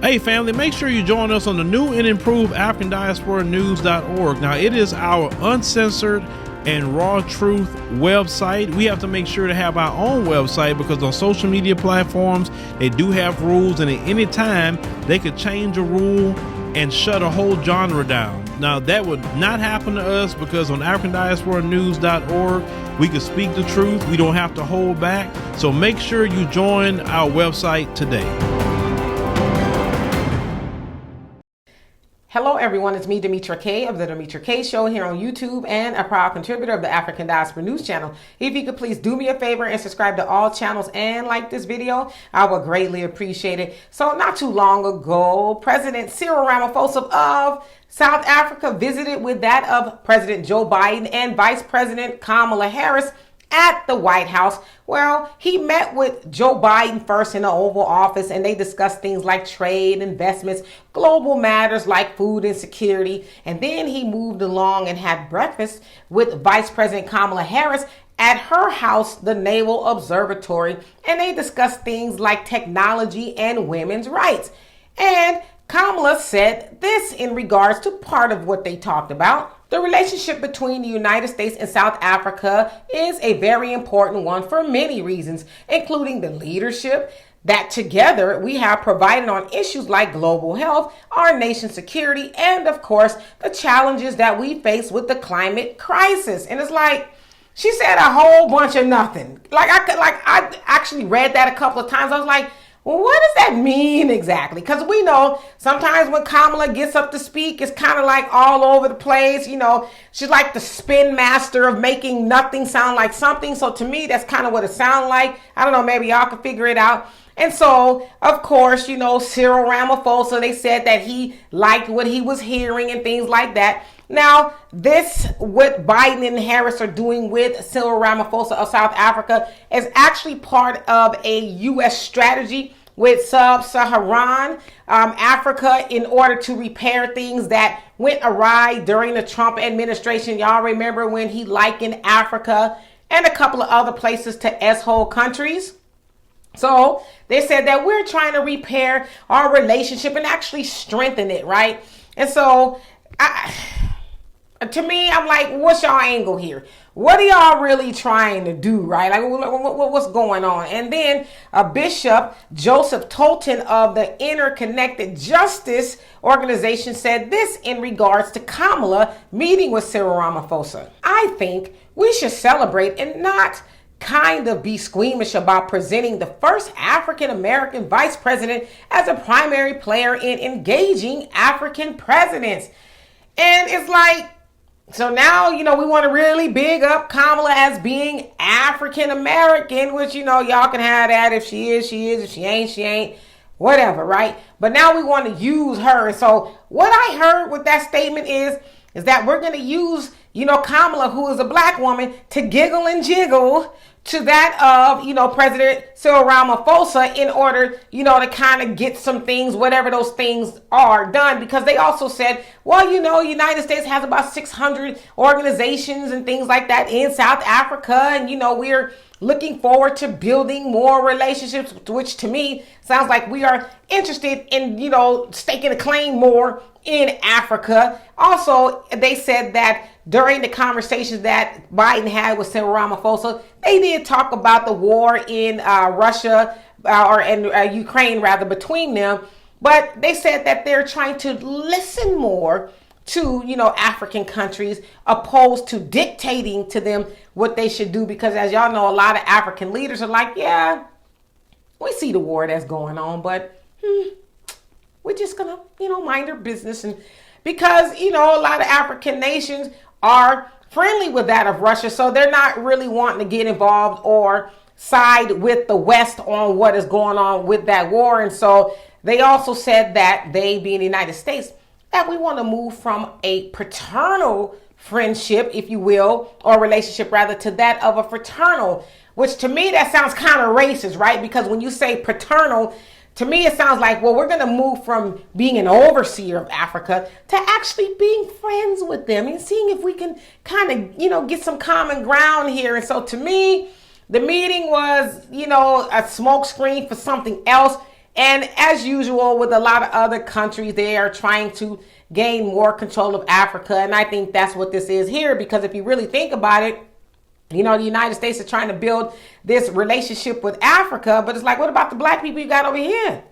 Hey family, make sure you join us on the new and improved African Diaspora News.org. Now, it is our uncensored and raw truth website. We have to make sure to have our own website because on social media platforms, they do have rules, and at any time they could change a rule and shut a whole genre down. Now, that would not happen to us because on African Diaspora News.org, we can speak the truth. We don't have to hold back. So make sure you join our website today. Hello everyone, it's me, Demetra Kaye of the Demetra Kaye Show here on YouTube and a proud contributor of the African Diaspora News Channel. If you could please do me a favor and subscribe to all channels and like this video, I would greatly appreciate it. So not too long ago, President Cyril Ramaphosa of South Africa visited with that of President Joe Biden and Vice President Kamala Harris at the White House. Well, he met with Joe Biden first in the Oval Office, and they discussed things like trade, investments, global matters like food insecurity. And then he moved along and had breakfast with Vice President Kamala Harris at her house, the Naval Observatory. And they discussed things like technology and women's rights. And Kamala said this in regards to part of what they talked about. The relationship between the United States and South Africa is a very important one for many reasons, including the leadership that together we have provided on issues like global health, our nation's security, and of course, the challenges that we face with the climate crisis. And it's like, she said a whole bunch of nothing. I actually read that a couple of times. I was like, well, what does that mean exactly? Because we know sometimes when Kamala gets up to speak, it's kind of like all over the place. You know, she's like the spin master of making nothing sound like something. So to me, that's kind of what it sounds like. I don't know, maybe y'all can figure it out. And so, of course, you know, Cyril Ramaphosa, they said that he liked what he was hearing and things like that. Now, this, what Biden and Harris are doing with Cyril Ramaphosa of South Africa, is actually part of a U.S. strategy with sub-Saharan Africa in order to repair things that went awry during the Trump administration. Y'all remember when he likened Africa and a couple of other places to S-hole countries? So they said that we're trying to repair our relationship and actually strengthen it, right? And so to me, I'm like, what's y'all angle here? What are y'all really trying to do, right? Like, what's going on? And then Bishop Joseph Tolton of the Interconnected Justice Organization said this in regards to Kamala meeting with Cyril Ramaphosa. I think we should celebrate and not kind of be squeamish about presenting the first African-American vice president as a primary player in engaging African presidents. And it's like, so now, you know, we want to really big up Kamala as being African-American, which, you know, y'all can have that. If she is, she is. If she ain't, whatever, right? But now we want to use her. And so what I heard with that statement is that we're going to use, you know, Kamala, who is a black woman, to giggle and jiggle to that of, you know, President Cyril Ramaphosa in order, you know, to kind of get some things, whatever those things are, done. Because they also said, well, you know, United States has about 600 organizations and things like that in South Africa. And, you know, we're looking forward to building more relationships, which to me sounds like we are interested in, you know, staking a claim more in Africa. Also, they said that during the conversations that Biden had with Cyril Ramaphosa, they did talk about the war in Russia and Ukraine, rather, between them. But they said that they're trying to listen more to, you know, African countries, opposed to dictating to them what they should do. Because as y'all know, a lot of African leaders are like, yeah, we see the war that's going on, but we're just gonna, you know, mind our business. And because, you know, a lot of African nations are friendly with that of Russia, so they're not really wanting to get involved or side with the West on what is going on with that war. And so they also said that they, being the United States, that we want to move from a paternal friendship, if you will, or relationship rather, to that of a fraternal, which to me that sounds kind of racist, right? Because when you say paternal, to me, it sounds like, well, we're going to move from being an overseer of Africa to actually being friends with them and seeing if we can kind of, you know, get some common ground here. And so to me, the meeting was, you know, a smokescreen for something else. And as usual, with a lot of other countries, they are trying to gain more control of Africa. And I think that's what this is here, because if you really think about it, you know, the United States is trying to build this relationship with Africa, but it's like, what about the black people you got over here?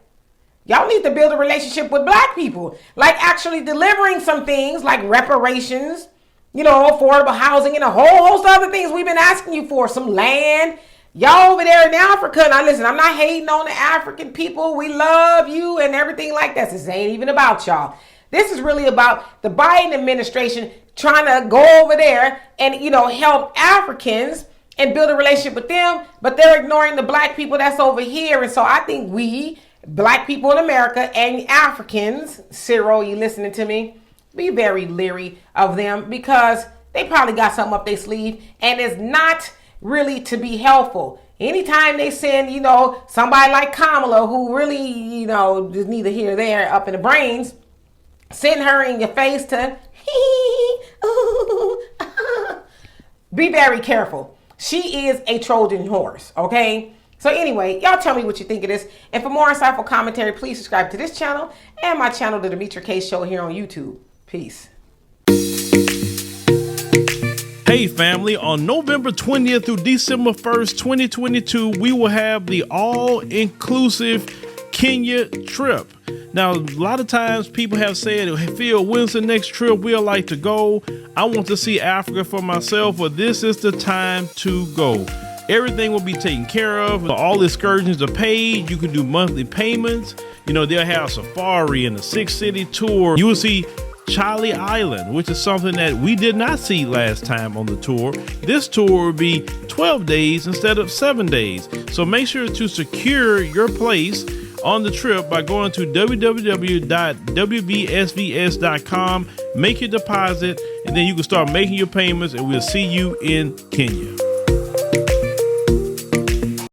Y'all need to build a relationship with black people, like actually delivering some things like reparations, you know, affordable housing, and a whole host of other things we've been asking you for, some land. Y'all over there in Africa. Now listen, I'm not hating on the African people. We love you and everything like that. This ain't even about y'all. This is really about the Biden administration trying to go over there and, you know, help Africans and build a relationship with them, but they're ignoring the black people that's over here. And so I think we, black people in America and Africans, Cyril, you listening to me? Be very leery of them, because they probably got something up their sleeve and it's not really to be helpful. Anytime they send, you know, somebody like Kamala, who really, you know, is neither here nor there, up in the brains, send her in your face to be very careful. She is a Trojan horse, okay? So anyway, y'all tell me what you think of this. And for more insightful commentary, please subscribe to this channel and my channel, The Demetra Kaye Show, here on YouTube. Peace. Hey family, on November 20th through December 1st, 2022, we will have the all-inclusive Kenya trip. Now, a lot of times people have said, hey, Phil, when's the next trip we'd like to go? I want to see Africa for myself, but this is the time to go. Everything will be taken care of. All excursions are paid. You can do monthly payments. You know, they'll have safari and a 6-city tour. You will see Charlie Island, which is something that we did not see last time on the tour. This tour will be 12 days instead of 7 days. So make sure to secure your place on the trip by going to www.wbsvs.com, make your deposit, and then you can start making your payments, and we'll see you in Kenya.